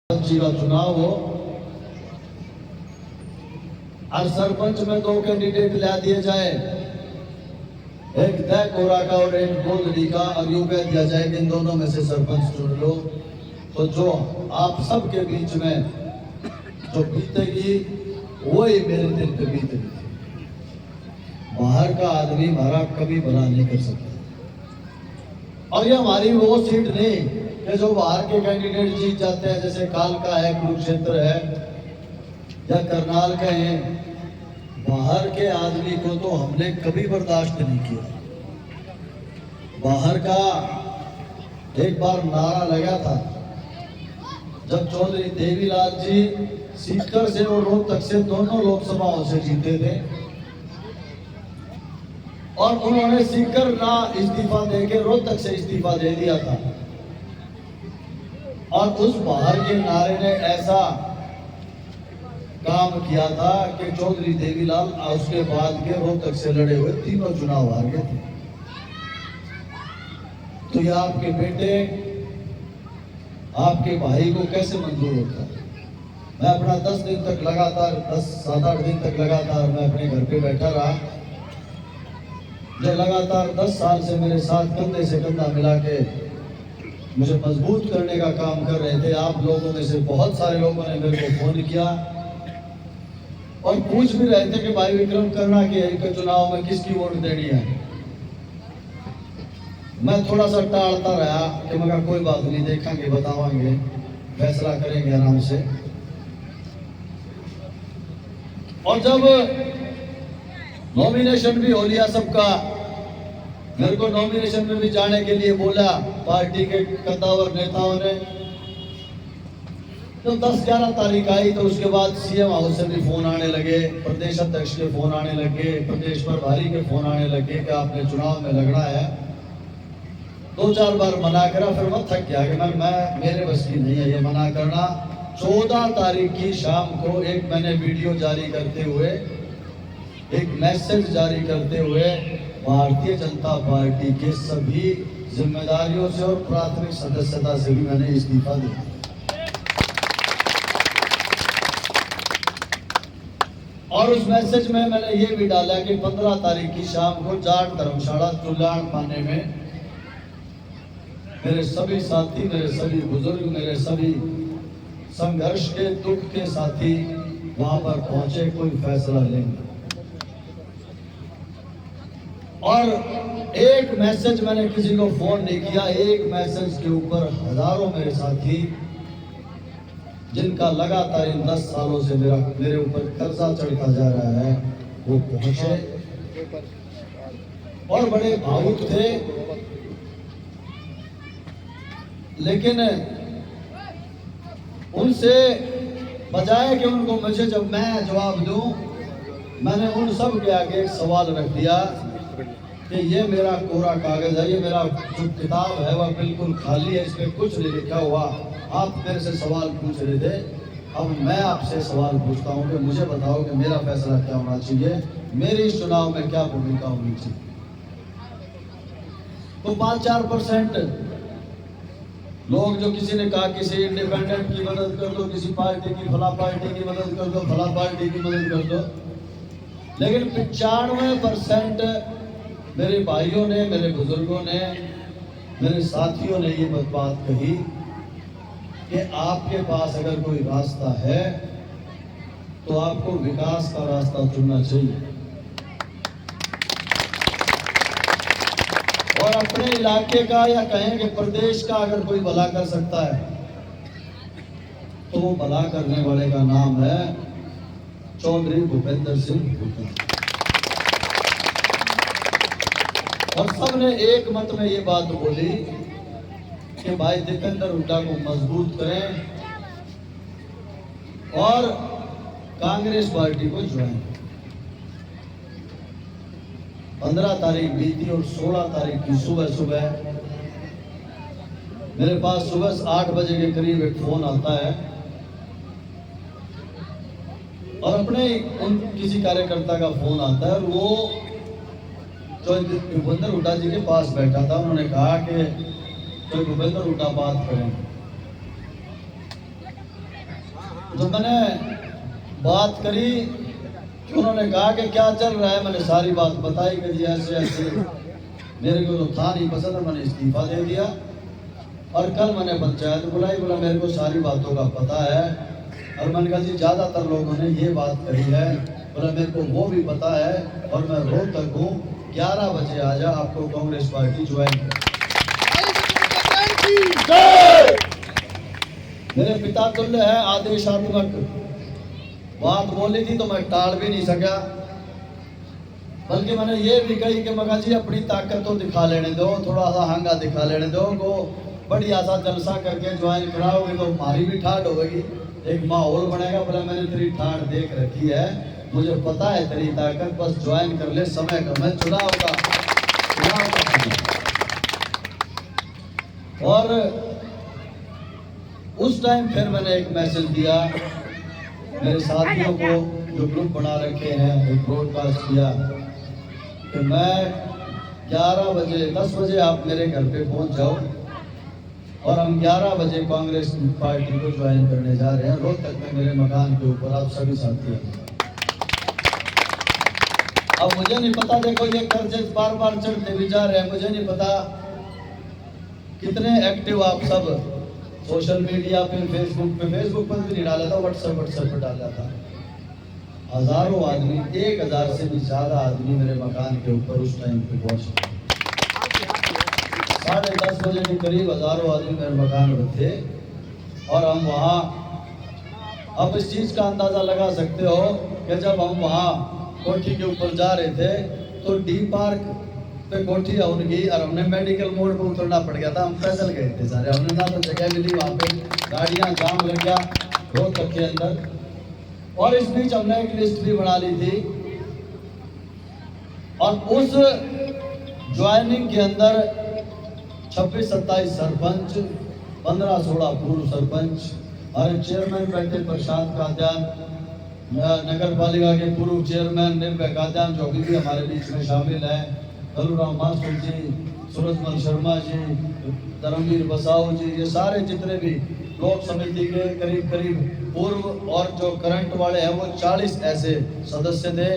जी का चुनाव हो और सरपंच में 2 कैंडिडेट ला दिए जाए, एक तय कोरा का और एक गोदड़ी का, और यूं कह दिया जाए कि इन दोनों में से सरपंच चुन लो, तो जो आप सबके बीच में जो बीतेगी वही मेरे दिल पे बीतेगी। बाहर का आदमी हमारा कभी भला नहीं कर सकता। और ये हमारी वो सीट नहीं कि जो बाहर के कैंडिडेट जीत जाते हैं, जैसे कालका है, कुरुक्षेत्र है या करनाल का है। बाहर के आदमी को तो हमने कभी बर्दाश्त नहीं किया। बाहर का एक बार नारा लगा था जब चौधरी देवीलाल जी सीकर से और रोहतक से दोनों लोकसभाओं से जीते थे, और उन्होंने सीकर ना इस्तीफा देके रोहतक से इस्तीफा दे दिया था। और उस बाहर के नारे ने ऐसा काम किया था कि चौधरी देवीलाल उसके बाद के रोहतक से लड़े हुए तीनों चुनाव हार गए थे। तो ये आपके बेटे, आपके भाई को कैसे मंजूर होता है? मैं अपना 10 दिन तक लगातार 7-8 दिन तक लगातार मैं अपने घर पे बैठा रहा। जो लगातार 10 साल से मेरे साथ कंधे से कंधा मिला के मुझे मजबूत करने का काम कर रहे थे, आप लोगों में से बहुत सारे लोगों ने मेरे को फोन किया और पूछ भी रहे थे कि भाई विक्रम करना के चुनाव में किसकी वोट देनी है। मैं थोड़ा सा टालता रहा कि मगर कोई बात नहीं, देखेंगे, बतावांगे, फैसला करेंगे आराम से। और जब नॉमिनेशन भी हो लिया सबका, मेरे को नॉमिनेशन में भी जाने के लिए बोला पार्टी के कद्दावर नेताओं ने, तो 10-11 तारीख आई तो उसके बाद सीएम हाउस से भी फोन आने लगे, प्रदेश अध्यक्ष के फोन आने लगे, प्रदेश प्रभारी के फोन आने लगे कि आपने चुनाव में लड़ना है। 2-4 बार मना करा, फिर मैं थक गया कि मैं मेरे बस की नहीं है ये मना करना। 14 तारीख की शाम को एक मैंने वीडियो जारी करते हुए, एक मैसेज जारी करते हुए भारतीय जनता पार्टी के सभी जिम्मेदारियों से और प्राथमिक सदस्यता से भी मैंने इस्तीफा दिया। और उस मैसेज में मैंने ये भी डाला कि 15 तारीख की शाम को जाट धर्मशाला चुल्लान पाने में मेरे सभी साथी, मेरे सभी बुजुर्ग, मेरे सभी संघर्ष के दुख के साथी वहां पर पहुंचे, कोई फैसला लेंगे। और एक मैसेज मैंने किसी को फोन नहीं किया, एक मैसेज के ऊपर हजारों मेरे साथी जिनका लगातार इन 10 सालों से मेरे ऊपर कर्जा चढ़ता जा रहा है, वो पहुंचे और बड़े भावुक थे। लेकिन उनसे बजाय कि उनको मुझे जब मैं जवाब दूं, मैंने उन सब के आगे एक सवाल रख दिया कि ये मेरा कोरा कागज है, ये मेरा जो किताब है वह बिल्कुल खाली है, इसमें कुछ नहीं लिखा हुआ। आप मेरे से सवाल पूछ रहे थे, अब मैं आपसे सवाल पूछता हूँ कि मुझे बताओ कि मेरा फैसला क्या होना चाहिए, मेरे इस चुनाव में क्या भूमिका होनी चाहिए। तो 5-4% लोग, जो किसी ने कहा किसी इंडिपेंडेंट की मदद कर दो, किसी पार्टी की, फला पार्टी की मदद कर दो, फला पार्टी की मदद कर दो, लेकिन 95% मेरे भाइयों ने, मेरे बुजुर्गों ने, मेरे साथियों ने ये बात कही कि आपके पास अगर कोई रास्ता है तो आपको विकास का रास्ता चुनना चाहिए और अपने इलाके का या कहें कि प्रदेश का अगर कोई भला कर सकता है तो वो भला करने वाले का नाम है चौधरी भूपेंद्र सिंह हुड्डा। और सबने एक मत में ये बात बोली कि भाई दीपेंद्र हुड्डा को मजबूत करें और कांग्रेस पार्टी को ज्वाइन। 15 तारीख बीती और 16 तारीख की सुबह मेरे पास सुबह 8 बजे के करीब एक फोन आता है और अपने उन किसी कार्यकर्ता का फोन आता है और वो जो भूपेंद्र हुड्डा जी के पास बैठा था, उन्होंने कहा कि तो भूपेंद्र हुड्डा बात करें। जो मैंने बात करी कि उन्होंने कहा कि क्या चल रहा है, मैंने सारी बात बताई कि जी ऐसे ऐसे, मेरे को तो था नहीं पसंद, मैंने इस्तीफा दे दिया। और कल मैंने पंचायत बुलाई, बोला मेरे को सारी बातों का पता है। और मैंने कहा जी ज़्यादातर लोगों ने ये बात कही है, बोला मेरे को वो भी पता है और मैं रोहतक हूँ, 11 बजे आ जा, आपको कांग्रेस पार्टी ज्वाइन कर। मेरे पिता तुल्य है, आदेशात्मक बात बोली थी तो मैं टाल भी नहीं सका, बल्कि मैंने ये भी कही कि मगा जी अपनी ताकत तो दिखा लेने दो, थोड़ा सा हंगा दिखा लेने दो, को बढ़िया सा जलसा करके ज्वाइन कराओगे तो हमारी भी ठाठ होगी, एक माहौल बनेगा। बोला मैंने तेरी ठाठ देख रखी है, मुझे पता है तेरी ताकत, बस ज्वाइन कर ले, समय कम है, चुनाव का। और उस टाइम फिर मैंने एक मैसेज दिया मेरे साथियों को जो ग्रुप बना रखे हैं, एक ब्रॉडकास्ट किया कि मैं 11 बजे 10 बजे आप मेरे घर पे पहुंच जाओ और हम 11 बजे कांग्रेस पार्टी को ज्वाइन करने जा रहे हैं रोहतक में, मेरे मकान के ऊपर, आप सभी साथी हैं। अब मुझे नहीं पता, देखो ये कर्जे बार बार चढ़ते भी जा रहे हैं, मुझे नहीं पता कितने एक्टिव आप सब सोशल मीडिया पे, फेसबुक पर भी नहीं डाला था, व्हाट्सएप पर डाला था। हजारों आदमी, 1000 से भी ज्यादा आदमी मेरे मकान के ऊपर उस टाइम पे पहुंचे। 10:30 बजे के करीब हजारों आदमी मेरे मकान पर थे और हम वहाँ, अब इस चीज का अंदाजा लगा सकते हो कि जब हम वहाँ कोठी के ऊपर जा रहे थे तो डी पार्क पे कोठी है उनकी, और हमने मेडिकल मोड़ पे उतरना पड़ गया था, हम पैदल गए थे सारे, हमने ना तो जगह मिली, वहाँ पे गाड़ियाँ जाम लग गया रोहतक के अंदर। और इस बीच हमने एक लिस्ट भी बना ली थी और उस ज्वाइनिंग के अंदर 26-27 सरपंच, 15-16 पूर्व सरपंच, हमारे चेयरमैन बैठे प्रशांत काद्यान, नगर पालिका के पूर्व चेयरमैन निर्भय काद्यान जो भी हमारे बीच में शामिल है, कलूराम मास्टर जी, सूरजमल शर्मा जी, धर्मवीर बसाओ जी, ये सारे जितने भी लोक समिति के करीब पूर्व और जो करंट वाले हैं वो 40 ऐसे सदस्य थे।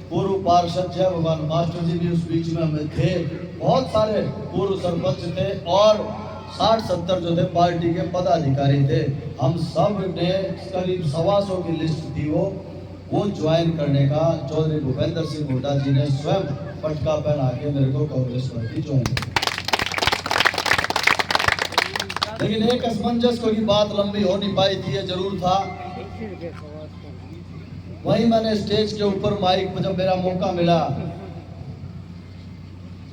पूर्व पार्षद जय भगवान मास्टर जी भी उस बीच में हमें थे, बहुत सारे पूर्व सरपंच थे और 60-70 जो थे पार्टी के पदाधिकारी थे। हम सब ने करीब 125 की लिस्ट थी वो ज्वाइन करने का चौधरी भूपेंद्र सिंह हुड्डा जी ने स्वयं पटका पहना के मेरे को कांग्रेस पार्टी ज्वाइन की। लेकिन एक असमंजस को की बात लंबी हो नहीं पाई थी, ये जरूर था। वहीं मैंने स्टेज के ऊपर माइक पर जब मेरा मौका मिला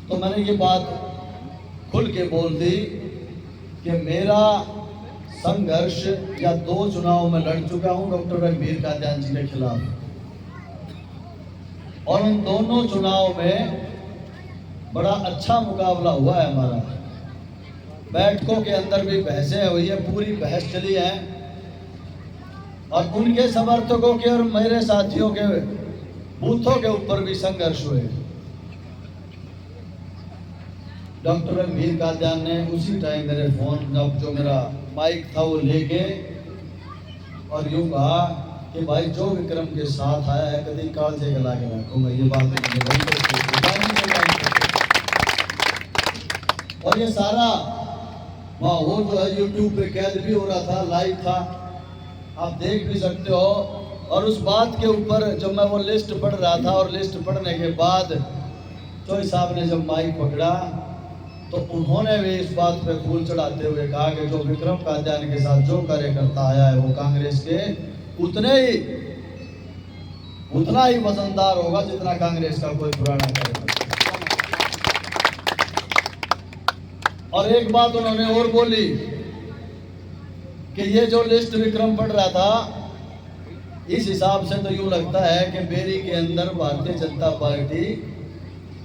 तो मैंने ये बात खुल के बोल दी कि मेरा संघर्ष या 2 चुनाव में लड़ चुका हूं डॉक्टर रणबीर काद्यान जी के खिलाफ, और उन दोनों चुनाव में बड़ा अच्छा मुकाबला हुआ है हमारा। बैठकों के अंदर भी बहसें हुई है, पूरी बहस चली है और उनके समर्थकों के और मेरे साथियों के बूथों के ऊपर भी संघर्ष हुए। डॉक्टर रणबीर काद्यान ने उसी टाइम मेरे फोन जो मेरा माइक था वो लेके और यूं कहा कि भाई जो विक्रम के साथ आया है कभी कालजे गला के रखूंगा, ये बात और ये सारा माहौल जो है यूट्यूब पे कैद भी हो रहा था, लाइव था, आप देख भी सकते हो। और उस बात के ऊपर जब मैं वो लिस्ट पढ़ रहा था और लिस्ट पढ़ने के बाद चोई साहब ने जब माइक पकड़ा तो उन्होंने भी इस बात पे फूल चढ़ाते हुए कहा कि जो विक्रम काद्यान के साथ जो कार्यकर्ता आया है वो कांग्रेस के उतना ही वजनदार होगा जितना कांग्रेस का कोई पुराना कार्यकर्ता। और एक बात उन्होंने और बोली कि ये जो लिस्ट विक्रम पढ़ रहा था, इस हिसाब से तो यूं लगता है कि बेरी के अंदर भारतीय जनता पार्टी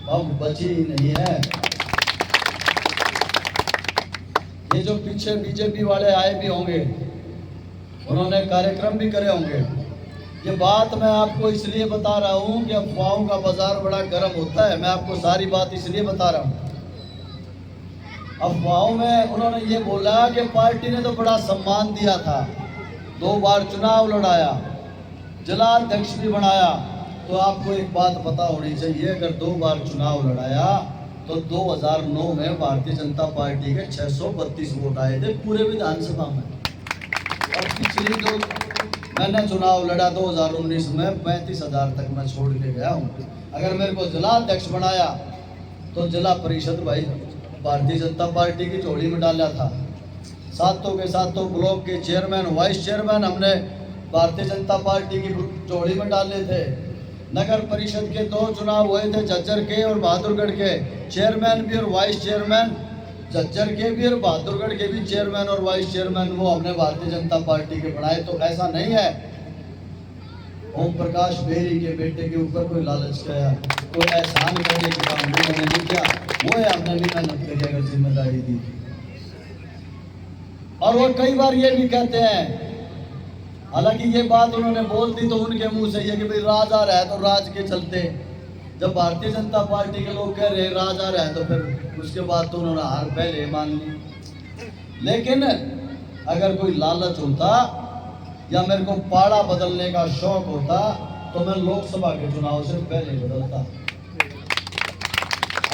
अब बची ही नहीं है। ये जो पीछे बीजेपी वाले आए भी होंगे, उन्होंने कार्यक्रम भी करे होंगे। ये बात मैं आपको इसलिए बता रहा हूं कि अफवाहों का बाजार बड़ा गर्म होता है। मैं आपको सारी बात इसलिए बता रहा हूं। अफवाहों में उन्होंने ये बोला कि पार्टी ने तो बड़ा सम्मान दिया था, 2 बार चुनाव लड़ाया, जिला अध्यक्ष भी बनाया। तो आपको एक बात पता होनी चाहिए, अगर 2 बार चुनाव लड़ाया तो 2009 में भारतीय जनता पार्टी के 632 वोट आए थे पूरे विधानसभा में। और पिछली जो मैंने चुनाव लड़ा 2019 में 35,000 तक मैं छोड़ के गया हूँ। अगर मेरे को जिला अध्यक्ष बनाया तो जिला परिषद भाई भारतीय जनता पार्टी की झोली में डाला था। सातों के सातों ब्लॉक के चेयरमैन, वाइस चेयरमैन हमने भारतीय जनता पार्टी की झोली में डाले थे। नगर परिषद के 2 चुनाव हुए थे, झज्जर के और बहादुरगढ़ के, चेयरमैन भी और वाइस चेयरमैन, झज्जर के भी और बहादुरगढ़ के भी चेयरमैन और वाइस चेयरमैन वो हमने भारतीय जनता पार्टी के बनाए। तो ऐसा नहीं है ओम प्रकाश बेरी के बेटे के ऊपर कोई लालच किया, कोई एहसान करने की काम नहीं किया। वो है हमने भी मेहनत करी, अगर जिम्मेदारी दी। और वो कई बार ये भी कहते हैं, हालांकि ये बात उन्होंने बोल दी तो उनके मुंह से ये कि भाई राज आ रहा है तो राज के चलते। जब भारतीय जनता पार्टी के लोग कह रहे राज आ रहा है तो फिर उसके बाद तो उन्होंने हार पहले मान ली। लेकिन अगर कोई लालच होता या मेरे को पाड़ा बदलने का शौक होता तो मैं लोकसभा के चुनाव से पहले बदलता।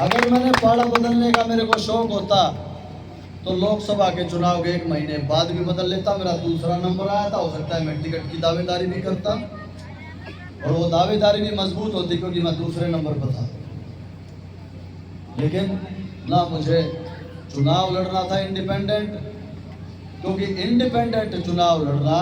अगर मैंने पाड़ा बदलने का मेरे को शौक होता तो लोकसभा के चुनाव के 1 महीने बाद भी बदल लेता। मेरा दूसरा नंबर आया था, हो सकता है मैं टिकट की दावेदारी भी करता और वो दावेदारी भी मजबूत होती क्योंकि मैं दूसरे नंबर पर था। लेकिन ना मुझे चुनाव लड़ना था इंडिपेंडेंट, क्योंकि इंडिपेंडेंट चुनाव लड़ना